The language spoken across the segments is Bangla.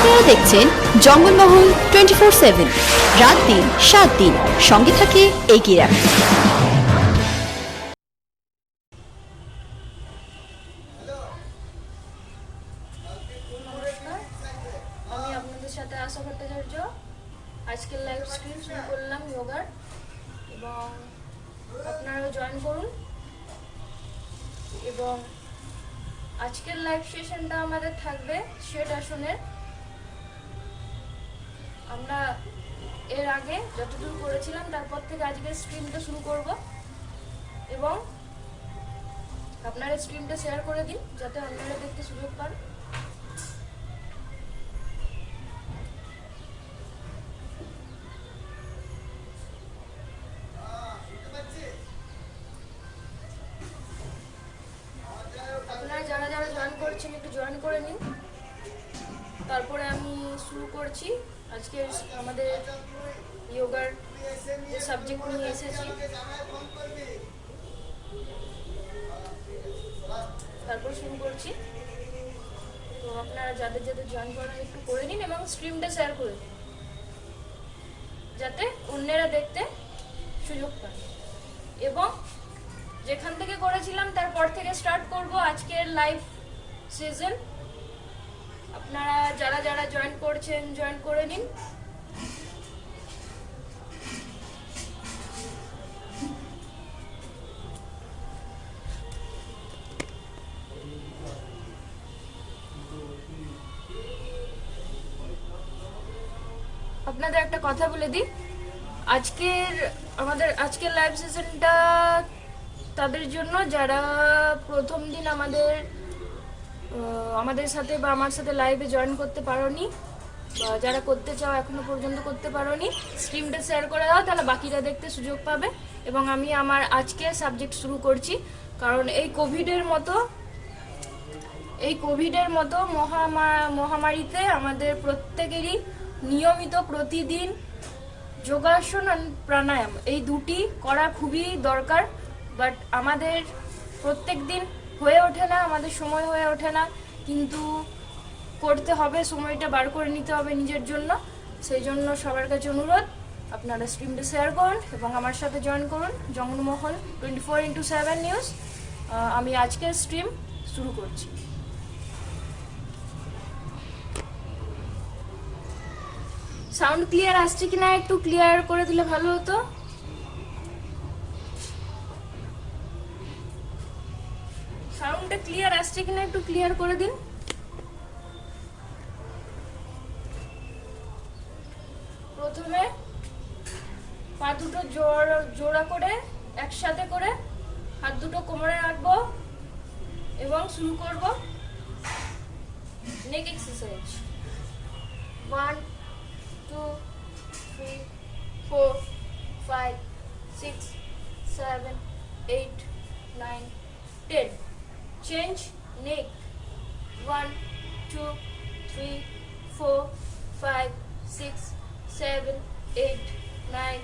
আপনারা দেখছেন জঙ্গলমহল 24/7, রাত দিন 7 দিন সঙ্গে থাকে এগিয়ে রাখে। আমি আপনাদের সাথে আশা ভট্টাচার্য আজকের লাইভ স্ট্রিম শুরু করলাম যোগার, এবং আপনারাও জয়েন করুন। এবং আজকের লাইভ সেশনটা আমাদের থাকবে শেড আসনের। আমরা এর আগে যতদূর করেছিলাম তারপর থেকে আজকের স্ট্রিমটা শুরু করব, এবং আপনারা স্ট্রিমটা শেয়ার করে দিন যাতে অন্যরা দেখতে সুযোগ পান। আপনারা যারা যারা জয়েন করছেন একটু জয়েন করে নিন। তারপরে আমি শুরু করছি আজকে আমাদের যোগার যে সাবজেক্ট নিয়ে এসেছি, তারপর শুরু করছি। তো আপনারা যাদের যাদের জয়েন করেন একটু করে নিন এবং স্ট্রিমটা শেয়ার করে দিন যাতে অন্যেরা দেখতে সুযোগ পান। এবং যেখান থেকে করেছিলাম তারপর থেকে স্টার্ট করব আজকের লাইভ সিজন। আপনারা যারা যারা জয়েন করছেন জয়েন করে নিন। আপনাদের একটা কথা বলে দিই, আজকের লাইভ সেশনটা তাদের জন্য যারা প্রথম দিন আমাদের সাথে বা আমার সাথে লাইভে জয়েন করতে পারোনি, বা যারা করতে চাও এখনো পর্যন্ত করতে পারোনি, স্ট্রিমটা শেয়ার করে দাও, তাহলে বাকিরা দেখতে সুযোগ পাবে। এবং আমি আমার আজকে সাবজেক্ট শুরু করছি, কারণ এই কোভিডের মতো মহামারীতে আমাদের প্রত্যেকেরই নিয়মিত প্রতিদিন যোগাসন আর প্রাণায়াম এই দুটি করা খুবই দরকার। বাট আমাদের প্রত্যেক দিন হয়ে ওঠে না, আমাদের সময় হয়ে ওঠে না, কিন্তু করতে হবে, সময়টা বার করে নিতে হবে নিজের জন্য। সেই জন্য সবার কাছে অনুরোধ, আপনারা স্ট্রিমটা শেয়ার করুন এবং আমার সাথে জয়েন করুন জঙ্গলমহল 24x7 নিউজ। আমি আজকের স্ট্রিম শুরু করছি। সাউন্ড ক্লিয়ার আসছে কিনা একটু ক্লিয়ার করে দিলে ভালো হতো। সাউন্ডটা ক্লিয়ার আসছে কিনা একটু ক্লিয়ার করে দিন। প্রথমে পা দুটো জোড়া করে একসাথে করে হাত দুটো কোমরে রাখবো এবং শুরু করব নেক exercise. 1 2 3 4 5 6 7 8 9 10. Change neck. 1 2 3 4 5 6 7 8 9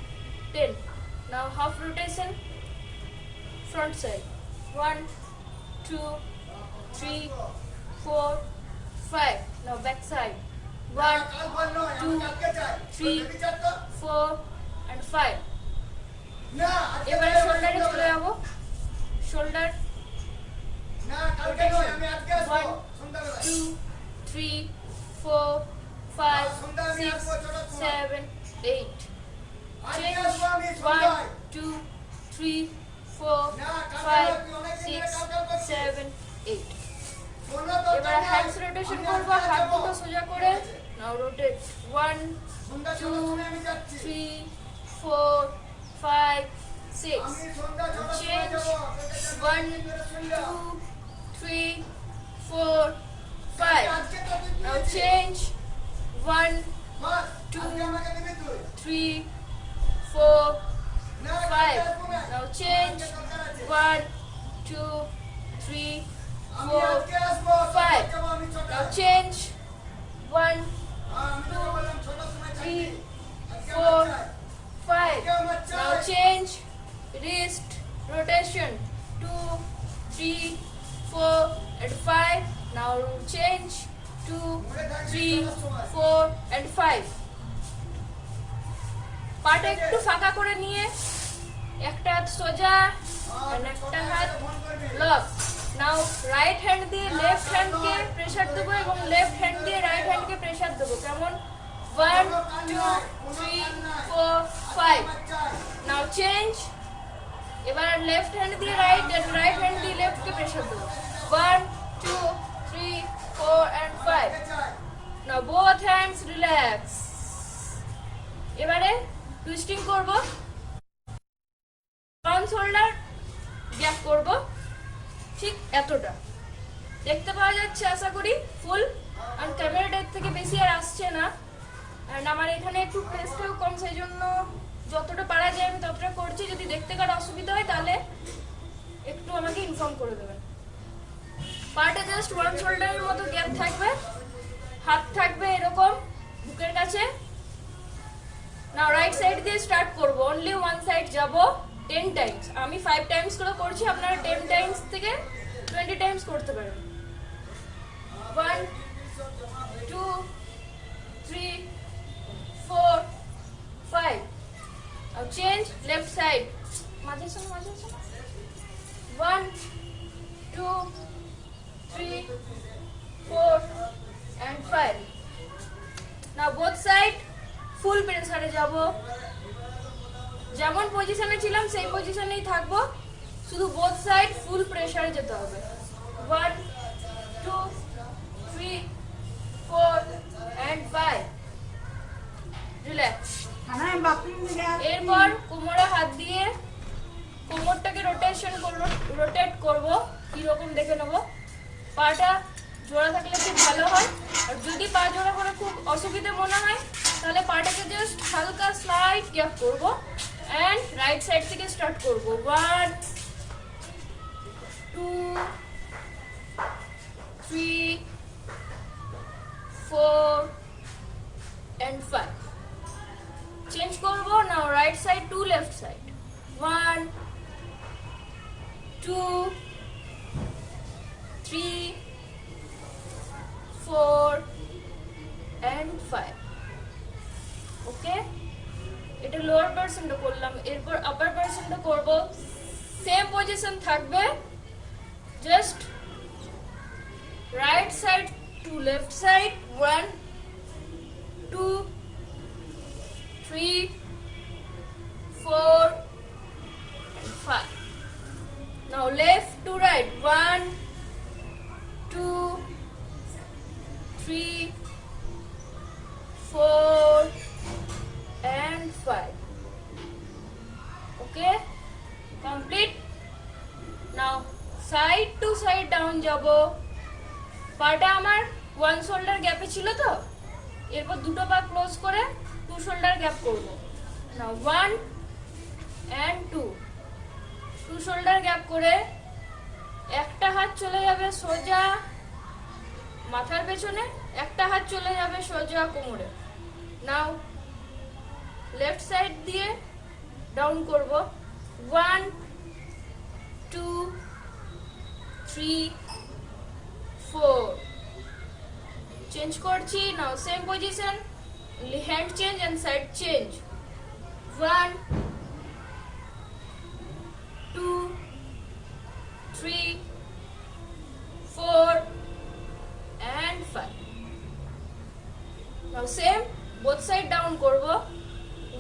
10. Now half rotation, front side. 1 2 3 4 5. Now back side. 1 2 3 4 and 5. এবারে শোল্ডারে চলে যাব। Shoulder rotation. 1 2 3 4 5 6 7 8. Change. 1 2 3 4 5 6 7 8. এবার হ্যান্ডস রোটেশন করব, হাত দুটো সোজা করে। নাও rotate. 1 2 3 4 5 6. Change. 1 2 3 4 5. Now change. 1 2 3 4 5. Now change. 1 2 3 4 5. Now change. 1 2 3 4 5. Now change. Wrist rotation. 2 3 4 and 5. Now change. 2 3 4 and 5 পাটা একটু ফাঁকা করে নিয়ে একটা হাত সোজা আর একটা হাত লক নাও রাইট হ্যান্ড দিয়ে লেফট হ্যান্ডকে প্রেসার দেবো এবং লেফট হ্যান্ড দিয়ে রাইট হ্যান্ডকে প্রেসার দেবো কেমন 1 2 3 4 5 নাও চেঞ্জ এবার লেফট হ্যান্ড দিয়ে রাইট হ্যান্ড দিয়ে লেফটকে প্রেসার দেবো 1 2 3 4 and 5 now both hands relax এবারে টুইস্টিং করব ফ্রন্ট শোল্ডার গ্যাপ করব ঠিক এতটা দেখতে পাওয়া যাচ্ছে আশা করি ফুল আর ক্যামেরাটার থেকে বেশি আর আসছে না আর আমার এখানে একটু প্রেসটাও কম সেই জন্য যতটা পারা যায় আমি ততটা করছি যদি দেখতে কারো অসুবিধা হয় তাহলে একটু আমাকে ইনফর্ম করে দেবেন পাটা জাস্ট ওয়ান শোল্ডারের মতো গ্যাপ থাকবে হাত থাকবে এরকম বুকের কাছে নাও রাইট সাইড দিয়ে স্টার্ট করব অনলি ওয়ান সাইড যাব 10 টাইমস আমি 5 টাইমস করে করছি আপনারা 10 টাইমস থেকে 20 টাইমস করতে পারেন 1 2 3 4 5 now change left side মাঝে শোনো 1 2 3 4 and 5 now both side ফুল প্রেসারে যাব যেমন পজিশনে ছিলাম সেই পজিশনেই থাকবো শুধু বোথ সাইড ফুল প্রেসারে যেতে হবে 1 2 3 4 and 5 রিল্যাক্স এরপর কোমরে হাত দিয়ে কোমরটাকে রোটেট করব কি রকম দেখে নেব পাটা জোড়া থাকলে খুব ভালো হয় আর যদি পা জোড়া করে খুব অসুবিধা মনে হয় তাহলে পাটাকে জাস্ট হালকা স্লাইড গ্যাপ করব এন্ড রাইট সাইড থেকে স্টার্ট করব 1 2 3 4 and 5 চেঞ্জ করব now right side to left side 1 2 3 4 and 5 okay এটা লোয়ার পার্সনটা করলাম এরপর আপার পার্সনটা করব সেম পজিশন থাকবে just right side to left side 1 2 3 4 and 5 now left to right 1 2 3 4 and 5 okay complete now side to side down যাব পাটা আমার ওয়ান শোল্ডার গ্যাপে ছিল তো এরপর দুটো পা ক্লোজ করে টু শোল্ডার গ্যাপ করব now 1 and 2 two shoulder gap করে একটা হাত চলে যাবে সোজা মাথার পেছনে একটা হাত চলে যাবে সোজা কোমরে নাও লেফট সাইড দিয়ে ডাউন করব 1 2 3 4 চেঞ্জ করছি now same position hand change and side change 1 2 3 4 and 5 now same both side down করব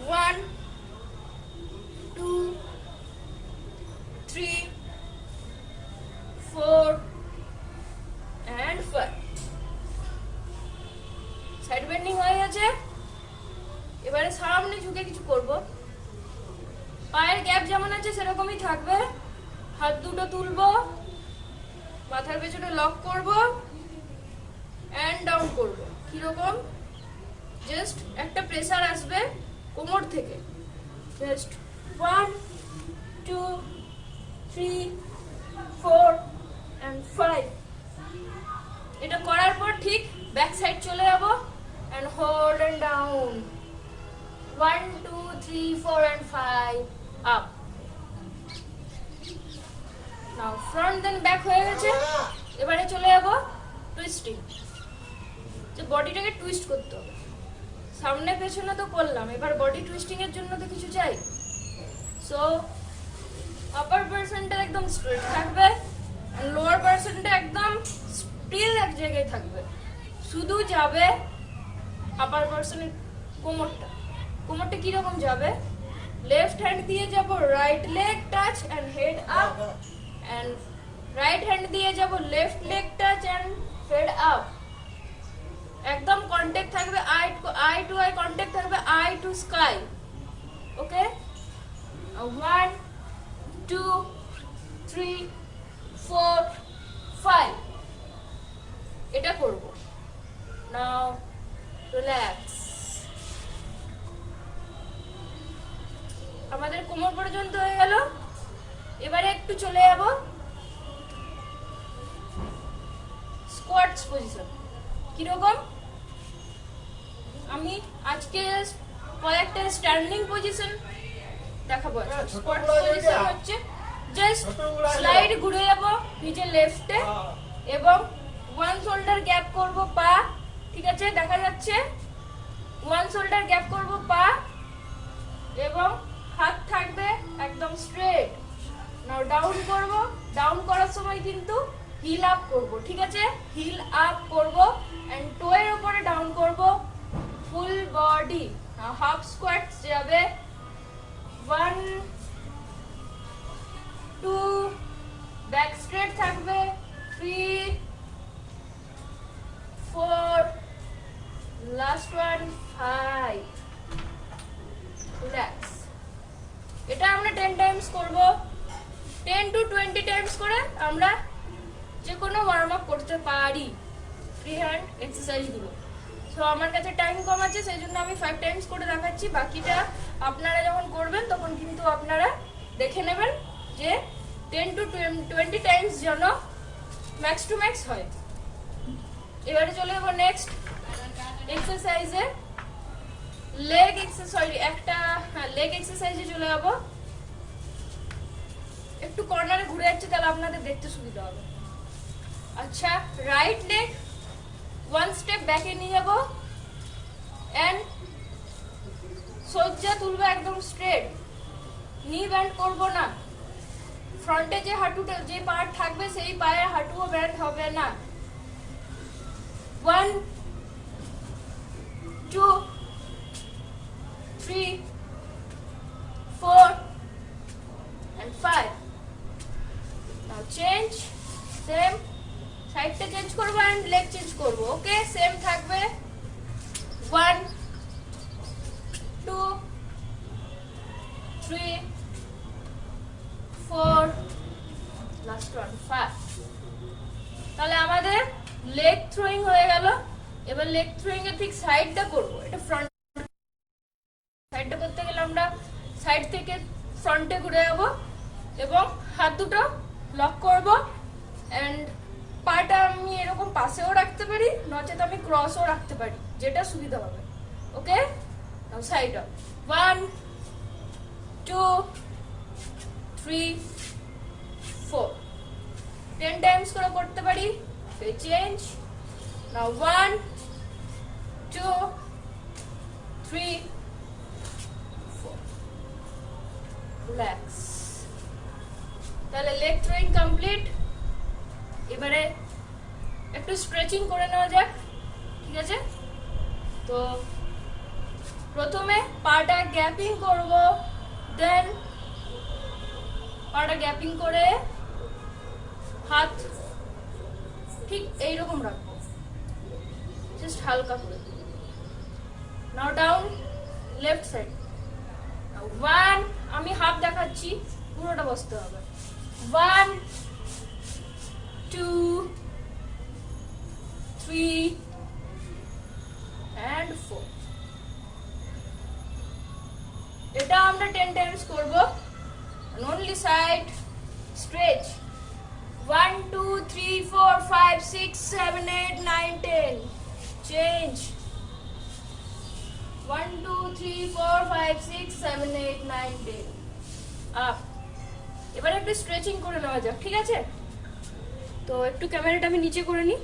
1 2 3 4 and 5 সাইড বেন্ডিং হয়ে গেছে এবারে সামনে ঝুঁকে কিছু করব পায়ের গ্যাপ যেমন আছে সেরকমই থাকবে হাত দুটো তুলবো মাথার পেছনে লক করব এন্ড ডাউন করব কি রকম জাস্ট একটা প্রেসার আসবে কোমর থেকে জাস্ট 1 2 3 4 and 5 এটা করার পর ঠিক ব্যাক সাইড চলে যাব and hold and down 1 2 3 4 and 5 up now front then back হয়ে গেছে এবারে চলে যাব টুইস্টিং যে বডিটাকে টুইস্ট করতে হবে। সামনে পেছনে তো করলাম, এবার বডি টুইস্টিং এর জন্য তো কিছু চাই। সো আপার পার্সনটা একদম স্ট্রেট থাকবে, লোয়ার পার্সনটা একদম স্টিল এক জায়গায় থাকবে। শুধু যাবে আপার পার্সনের কোমরটা কিরকম যাবে, লেফট হ্যান্ড দিয়ে যাব right leg touch and head up, and right hand দিয়ে যাব left leg touch and head up. একদম কন্ট্যাক্ট থাকবে, আই টু আই কন্ট্যাক্ট থাকবে, আই টু স্কাই। ওকে, 1 2 3 4 5 এটা করব। নাও রিল্যাক্স। আমাদের কোমর পর্যন্ত হয়ে গেল। এবারে একটু চলে যাব স্কোয়াটস পজিশন। কিরকম, আমি আজকে কয়েকটা স্ট্যান্ডিং পজিশন দেখাবো। স্কোয়াটস পজিশন হচ্ছে জাস্ট স্লাইড ঘুরে যাব নিচে লেফটে এবং ওয়ান শোল্ডার গ্যাপ করব পা, ঠিক আছে, দেখা যাচ্ছে। ওয়ান শোল্ডার গ্যাপ করব পা এবং হাত থাকবে একদম স্ট্রেট। নাও ডাউন করব, ডাউন করার সময় কিন্তু হিল আপ করব, ঠিক আছে, হিল আপ করব এন্ড টোয়ের উপরে ডাউন করব, ফুল বডি। হাফ স্কোয়াটস যাবে 1 2 ব্যাক স্ট্রেট থাকবে, 3 4 লাস্ট ওয়ান 5 রিল্যাক্স। এটা আমরা 10 টাইমস করব। 10 to 20 টাইমস করে আমরা যে কোনো ওয়ার্ম আপ করতে পারি ফ্রি হ্যান্ড এক্সারসাইজগুলো। সো আমার কাছে টাইম কম আছে, সেই জন্য আমি 5 টাইমস করে দেখাচ্ছি। বাকিটা আপনারা যখন করবেন তখন কিন্তু আপনারা দেখে নেবেন যে 10 to 20 টাইমস যেন ম্যাক্স টু ম্যাক্স হয়। এবারে চলে যাবো নেক্সট এক্সারসাইজে, লেগ এক্সারসাইজ। লেগ এক্সারসাইজে চলে যাবো। একটু কর্নারে ঘুরে যাচ্ছে, তাহলে আপনাদের দেখতে সুবিধা হবে। আচ্ছা, রাইট লেগ 1 স্টেপ ব্যাকে নিয়ে যাব এন্ড সোজা তুলবো একদম স্ট্রেট, নি ব্যান্ড করব না। ফ্রন্টে যে হাঁটুটা যে পার্ট থাকবে সেই পায়ের হাঁটুও ব্যান্ড হবে না। 1 2 3 4 and 5. Now change, same সাইডটা চেঞ্জ করব এন্ড লেগ চেঞ্জ করব। ওকে, সেম থাকবে 1 2 3 4 লাস্ট ওয়ান 5। তাহলে আমাদের লেগ থ্রোয়িং হয়ে গেল। এবার লেগ থ্রোয়িং এর ঠিক সাইডটা করব। এটা ফ্রন্ট সাইডটা করতে গেলে আমরা সাইড থেকে ফ্রন্টে ঘুরে যাব এবং হাত দুটো লক করব এন্ড পাটা আমি এরকম পাশেও রাখতে পারি, নচেত আমি ক্রসও রাখতে পারি, যেটা সুবিধা হবে। ওকে, নাও সাইড আপ 1 2 3 4 10 টাইমস করে করতে পারি। চেঞ্জ, নাও 1 2 3 4 রিল্যাক্স। তাহলে লেগ থ্রোয়িং কমপ্লিট। এবারে একটু স্ট্রেচিং করে নেওয়া যাক, ঠিক আছে। তো প্রথমে পাটা গ্যাপিং করব, দেন পাটা গ্যাপিং করে হাত ঠিক এইরকম রাখবো, জাস্ট হালকা করে। নাও ডাউন লেফট সাইড। 1 আমি হাফ দেখাচ্ছি, পুরোটা বসতে হবে। 1 2 3 and 4। এটা আমরা 10 টাইমস করব। only side stretch 1 2 3 4 5 6 7 8 9 10 change 1 2 3 4 5 6 7 8 9 10 up. এবারে একটু স্ট্রেচিং করে নেওয়া যাক, ঠিক আছে। তো একটু ক্যামেরাটা আমি নিচে করে নিই।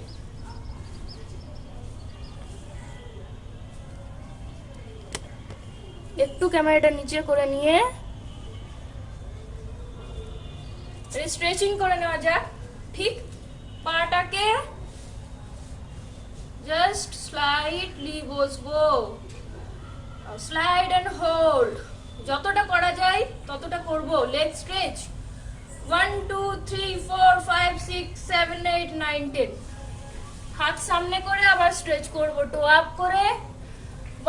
একটু ক্যামেরাটা নিচে করে নিয়ে স্ট্রেচিং করে নেওয়া যাক। ঠিক পাটাকে জাস্ট স্লাইটলি বসবো, স্লাইড এন্ড হোল্ড, যতটা করা যায় ততটা করব। Leg stretch 1 2 3 4 5 6 7 8 9 10। হাত সামনে করে আবার স্ট্রেচ করব, টো আপ করে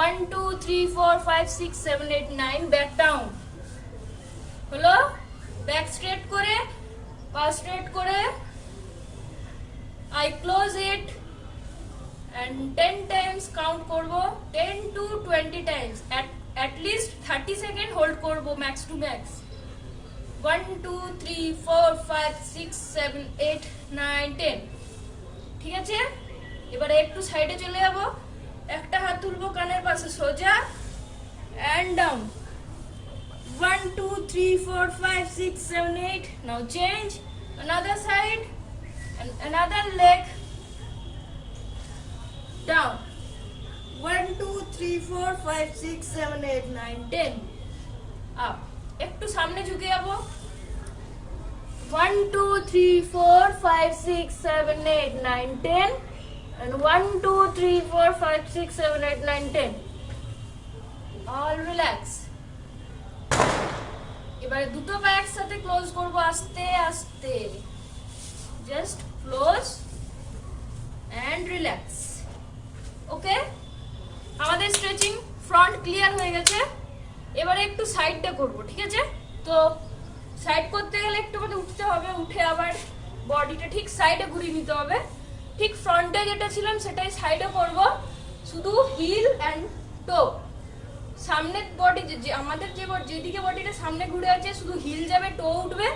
1 2 3 4 5 6 7 8 9, ব্যাক ডাউন হলো। ব্যাক স্ট্রেট করে, পা স্ট্রেট করে, I close it and 10 times count করব, 10 to 20 times, at least 30 second hold করব ম্যাক্স টু ম্যাক্স। 1 2 3 4 5 6 7 8 9 10। ঠিক আছে, এবারে একটু সাইডে চলে যাব, একটা হাত তুলবো কানের পাশে সোজা and down, 1 2 3 4 5 6 7 8। now change another side and another leg down, 1 2 3 4 5 6 7 8 9 10। up, একটু সামনে ঝুঁকে যাব, 1 2 3 4 5 6 7 8 9 10 and 1 2 3 4 5 6 7 8 9 10। all relax। এবারে দুটো পা একসাথে ক্লোজ করব আস্তে আস্তে, জাস্ট ক্লোজ and relax। ওকে, আমাদের স্ট্রেচিং ফ্রন্ট ক্লিয়ার হয়ে গেছে। এবারে একটু সাইডটা করব। ঠিক আছে, তো সাইড করতে গেলে একটু মানে উঠতে হবে, উঠে আবার বডিটা ঠিক সাইডে ঘুরিয়ে নিতে হবে। ঠিক ফ্রন্টে যেটা ছিলাম সেটাই সাইডে করব, শুধু হিল অ্যান্ড টো। সামনের বডি যে আমাদের যেদিকে বডিটা সামনে ঘুরে আছে শুধু হিল যাবে, টো উঠবে,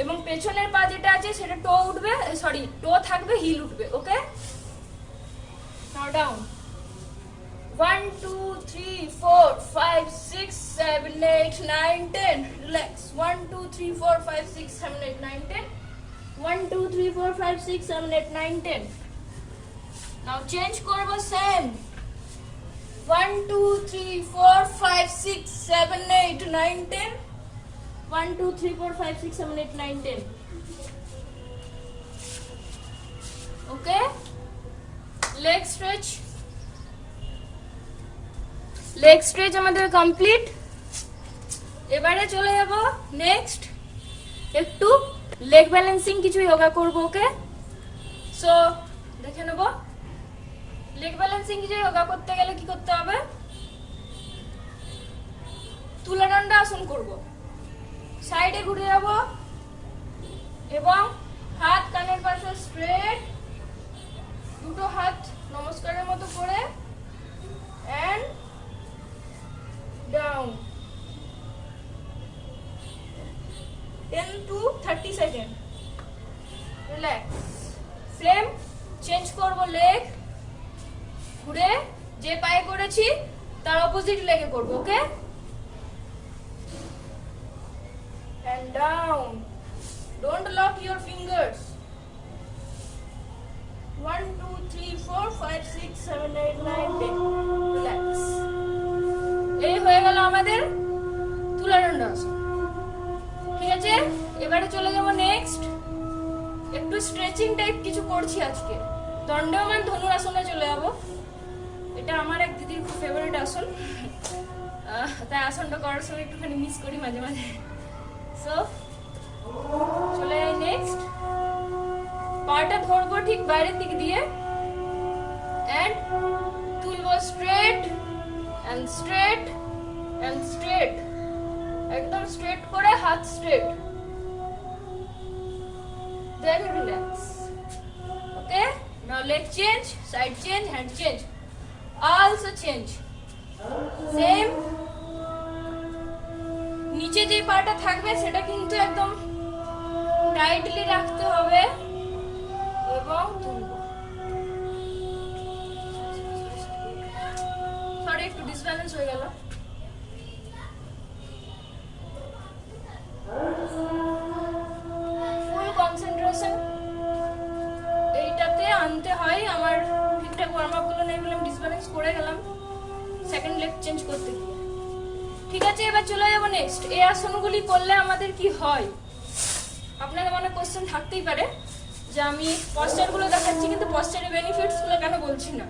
এবং পেছনের পা যেটা আছে সেটা টো উঠবে, সরি টো থাকবে, হিল উঠবে। ওকে, now down, 1 2 3 4 5 6 7 8 9 10, relax, 1 2 3 4 5 6 7 8 9 10, 1 2 3 4 5 6 7 8 9 10। now change করব, same, 1 2 3 4 5 6 7 8 9 10, 1 2 3 4 5 6 7 8 9 10। okay, leg stretch, leg stretch আমাদের কমপ্লিট। এবারে চলে যাব নেক্সট, একটু লেগ ব্যালেন্সিং কিছু যোগা করব। ওকে, সো দেখে নেব লেগ ব্যালেন্সিং কিছু যোগা করতে গেলে কি করতে হবে। তুলাদণ্ড আসন করব, সাইডে ঘুরে যাব এবং হাত কানের পাশে স্ট্রেট, দুটো হাত নমস্কারের মতো করে and down, 10 to 30 second, relax. Same change করব, লেগ ঘুরে যে পায়ে করেছি তার অপোজিট লেগে করব। ওকে, and down, don't lock your fingers, 1 2 3 4 5 6 7 8 9 10, relax। এই হয়ে গেল আমাদের তুলাদণ্ড আসন। ঠিক আছে, এবারে চলে যাব নেক্সট, একটু স্ট্রেচিং টাইপ কিছু করছি আজকে। দণ্ডায়মান ধনুরাসনে চলে যাব, এটা আমার এক দিদির খুব ফেভারিট আসন, তাই আসনটা করার সময় একটুখানি মিস করি মাঝে মাঝে। সো চলে যাই নেক্সট, পাটা ধরবো ঠিক বাইরের দিক দিয়ে and তুলবো straight and straight and straight, একদম স্ট্রেট করে হাত straight, then relax। okay, now leg change, side change, hand change, also change, same। নিচে যে পাটা থাকবে সেটা কিন্তু একদম টাইটলি রাখতে হবে এবং তুলবো। সরি, একটু ডিসব্যালেন্স হয়ে গেল। ফুল কনসেন্ট্রেশন এইটাতে আনতে হয়। আমার ঠিকঠাক ওয়ার্ম আপ গুলো নেই বলে ডিসব্যালেন্স করে গেলাম সেকেন্ড লেগ চেঞ্জ করতে গিয়ে। ঠিক আছে, এবার চলে যাবো নেক্সট। এই আসনগুলি করলে আমাদের কি হয়? আপনাদের মনে কোশ্চেন থাকতেই পারে যে আমি পশ্চারগুলো দেখাচ্ছি কিন্তু পশ্চারের বেনিফিটসগুলো কেন বলছি না।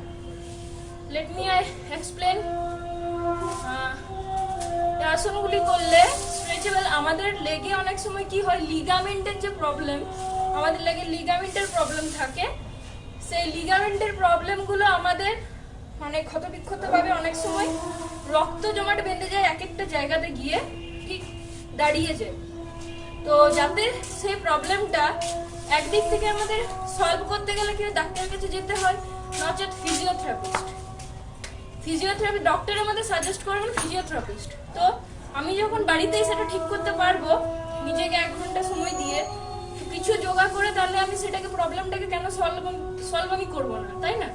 Let me I explain. এই আসনগুলি করলে স্ট্রেচেবল, আমাদের লেগে অনেক সময় কি হয়, লিগামেন্টের যে প্রবলেম, আমাদের লেগে লিগামেন্টের প্রবলেম থাকে। সেই লিগামেন্টের প্রবলেমগুলো আমাদের মানে ক্ষতবিক্ষতভাবে অনেক সময় রক্ত জমাট বেঁধে যায় এক একটা জায়গাতে গিয়ে ঠিক দাঁড়িয়ে যায়। তো যাতে সেই প্রবলেমটা একদিক থেকে আমাদের সলভ করতে গেলে কি ডাক্তারের কাছে যেতে হয়, নচেত ফিজিওথেরাপি ডক্টর আমাদের সাজেস্ট করবেন ফিজিওথেরাপিস্ট। তো আমি যখন বাড়িতেই সেটা ঠিক করতে পারবো নিজেকে 1 ঘন্টা সময় দিয়ে কিছু যোগা করে, তাহলে আমি সেটাকে প্রবলেমটাকে কেন সলভ আমি করবো না, তাই না?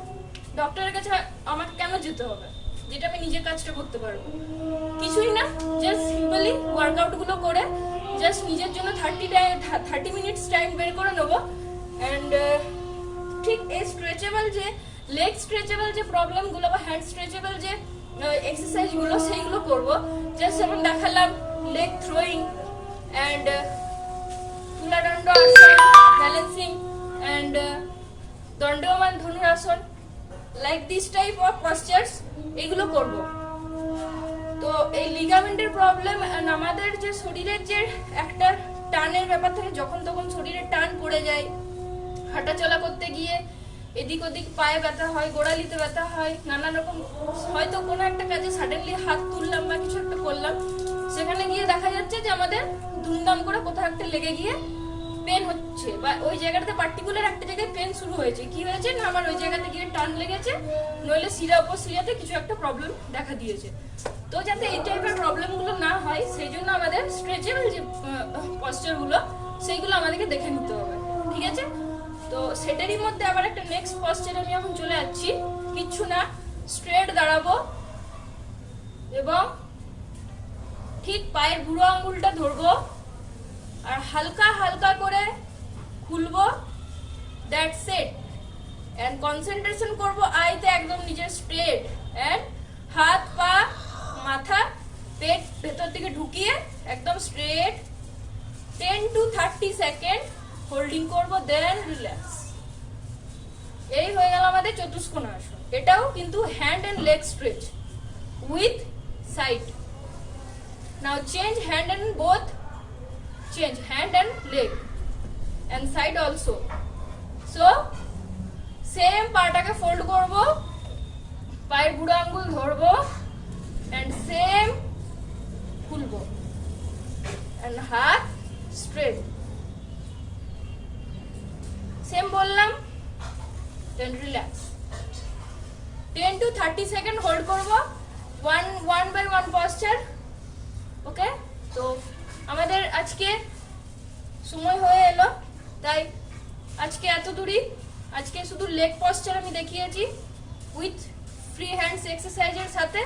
ডক্টরের কাছে আমাকে কেন যেতে হবে, যেটা আমি নিজের কাজটা করতে পারবো? কিছুই না, জাস্ট সিম্পলি ওয়ার্কআউটগুলো করে জাস্ট নিজের জন্য 30 মিনিটস টাইম বের করে নেবো। অ্যান্ড ঠিক এই স্ট্রেচেবল যে লেগ স্ট্রেচেবল যে প্রবলেমগুলো বা হ্যান্ড স্ট্রেচেবল যে এক্সারসাইজগুলো সেইগুলো করবো। জাস্ট যেমন দেখালাম লেগ থ্রোয়িং অ্যান্ড তুলাদণ্ড আসন, ব্যালেন্সিং অ্যান্ড দণ্ডমান ধনুরাসন, like this type of postures, এগুলো করবো। তো এই লিগামেন্টের প্রবলেম, আমাদের যে শরীরের যে একটা টানের ব্যাপার থাকে, যখন তখন শরীরে টান পড়ে যায়, হাঁটাচলা করতে গিয়ে এদিক ওদিক পায়ে ব্যথা হয়, গোড়ালিতে ব্যথা হয়, নানা রকম, হয়তো কোনো একটা কাজে সাডেনলি হাত তুললাম বা কিছু একটা করলাম, সেখানে গিয়ে দেখা যাচ্ছে যে আমাদের দুমদাম করে কোথাও একটা লেগে গিয়ে পেন হচ্ছে, বা ওই জায়গাটাতে পার্টিকুলার একটা জায়গায় পেন শুরু হয়েছে। কি হয়েছে না, আমার ওই জায়গাতে গিয়ে টান লেগেছে, নইলে শিরা উপশিরাতে কিছু একটা প্রবলেম দেখা দিয়েছে। তো যাতে এই টাইপের প্রবলেমগুলো না হয় সেই জন্য আমাদের স্ট্রেচেবল যে পশ্চারগুলো সেইগুলো আমাদেরকে দেখে নিতে হবে, ঠিক আছে? তো সেটারই মধ্যে আবার একটা নেক্সট পশ্চার আমি এখন চলে যাচ্ছি। কিচ্ছু না, স্ট্রেট দাঁড়াবো এবং ঠিক পায়ের বুড়ো আঙ্গুলটা ধরবো আর হালকা হালকা করে খুলবো, দ্যাটস ইট। এন্ড কনসেন্ট্রেশন করবো আইতে, একদম নিজের স্ট্রেট, এন্ড হাত পা মাথা পেট ভেতর দিকে ঢুকিয়ে একদম স্ট্রেট 10 to 30 সেকেন্ড হোল্ডিং করবো, দেন রিল্যাক্স। এই হয়ে গেল আমাদের চতুষ্কোণ আসন। এটাও কিন্তু hand and leg stretch with side. Now change hand and both, change hand and leg and side also. So same পাটাকে fold করব, পায়ের বুড়ো আঙ্গুল ধরবো and same খুলবো and হাত straight, same বললাম, then relax। 10 to 30 second hold করব, one by one posture, ওকে? তো আমাদের আজকে সময় হয়ে এলো, তাই আজকে এত দূরই। আজকে শুধু লেগ পশ্চার আমি দেখিয়েছি উইথ ফ্রি হ্যান্ডস এক্সারসাইজের সাথে।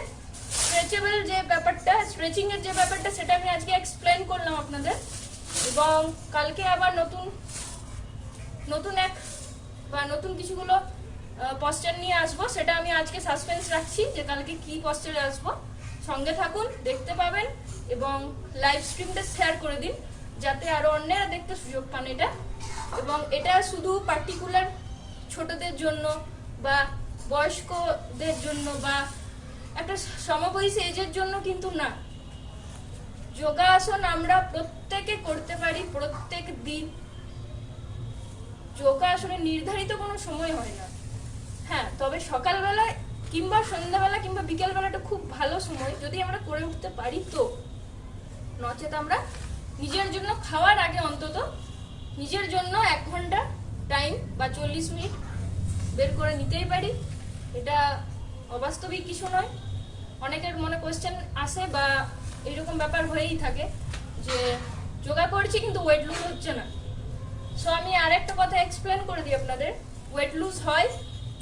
স্ট্রেচেবল যে ব্যাপারটা, স্ট্রেচিং এর যে ব্যাপারটা, সেটা আমি আজকে এক্সপ্লেন করলাম আপনাদের। এবং কালকে আবার নতুন এক বা নতুন কিছুগুলো পশ্চার নিয়ে আসবো, সেটা আমি আজকে সাসপেন্স রাখছি যে কালকে কি পশ্চারে আসবো। সঙ্গে থাকুন, দেখতে পাবেন এবং লাইভ স্ট্রিমটা শেয়ার করে দিন যাতে আরো অন্যরা দেখতে সুযোগ পান এটা। এবং এটা শুধু পার্টিকুলার ছোটদের জন্য বা বয়স্কদের জন্য বা একটা সমবয়সী এজের জন্য কিন্তু না। যোগাসন আমরা প্রত্যেকে করতে পারি প্রত্যেক দিন। যোগাসনের নির্ধারিত কোনো সময় হয় না। হ্যাঁ, তবে সকালবেলায় কিংবা সন্ধ্যাবেলা কিংবা বিকেলবেলাটা খুব ভালো সময় যদি আমরা করে উঠতে পারি। তো নচেত আমরা নিজের জন্য খাওয়ার আগে অন্তত নিজের জন্য 1 ঘন্টা টাইম বা 40 মিনিট বের করে নিতেই পারি। এটা অবাস্তবিক কিছু নয়। অনেকের মনে কোয়েশ্চেন আসে বা এরকম ব্যাপার হয়েই থাকে যে যোগা করছি কিন্তু ওয়েট লুজ হচ্ছে না। সো আমি আরেকটা কথা এক্সপ্লেন করে দিই আপনাদের। ওয়েট লুজ হয়,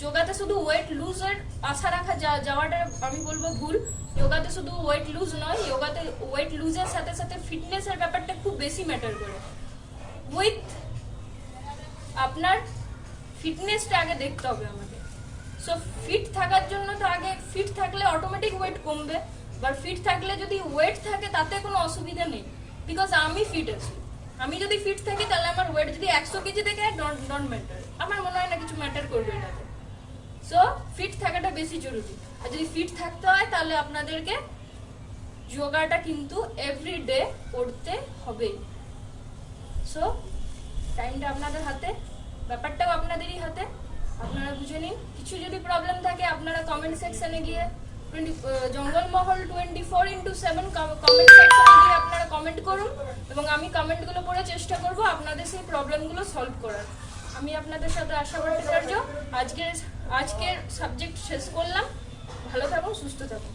যোগাতে শুধু ওয়েট লুজের আশা রাখা যাওয়াটা আমি বলবো ভুল। যোগাতে শুধু ওয়েট লুজ নয়, যোগাতে ওয়েট লুজের সাথে সাথে ফিটনেসের ব্যাপারটা খুব বেশি ম্যাটার করে। উইথ আপনার ফিটনেসটা আগে দেখতে হবে আমাকে। সো ফিট থাকার জন্য তো আগে ফিট থাকলে অটোমেটিক ওয়েট কমবে। এবার ফিট থাকলে যদি ওয়েট থাকে তাতে কোনো অসুবিধা নেই, বিকজ আমি ফিট আছি। আমি যদি ফিট থাকি তাহলে আমার ওয়েট যদি 100 কেজি থেকে ডোন্ট ম্যাটার, আমার মনে হয় না কিছু ম্যাটার করবে এটাতে। সো ফিট থাকাটা বেশি জরুরি। আর যদি ফিট থাকতে হয় তাহলে আপনাদেরকে যোগাটা কিন্তু এভরিডে করতে হবে। সো টাইমটা আপনাদের হাতে, ব্যাপারটাও আপনাদেরই হাতে, আপনারা বুঝে নিন। কিছু যদি প্রবলেম থাকে আপনারা কমেন্ট সেকশনে গিয়ে জঙ্গলমহল 24x7 কমেন্ট সেকশনে গিয়ে আপনারা কমেন্ট করুন, এবং আমি কমেন্টগুলো পড়ে চেষ্টা করব আপনাদের সেই প্রবলেমগুলো সলভ করার। আমি আপনাদের সাথে আশা ভট্টাচার্য আজকের সাবজেক্ট শেষ করলাম। ভালো থাকুন, সুস্থ থাকুন।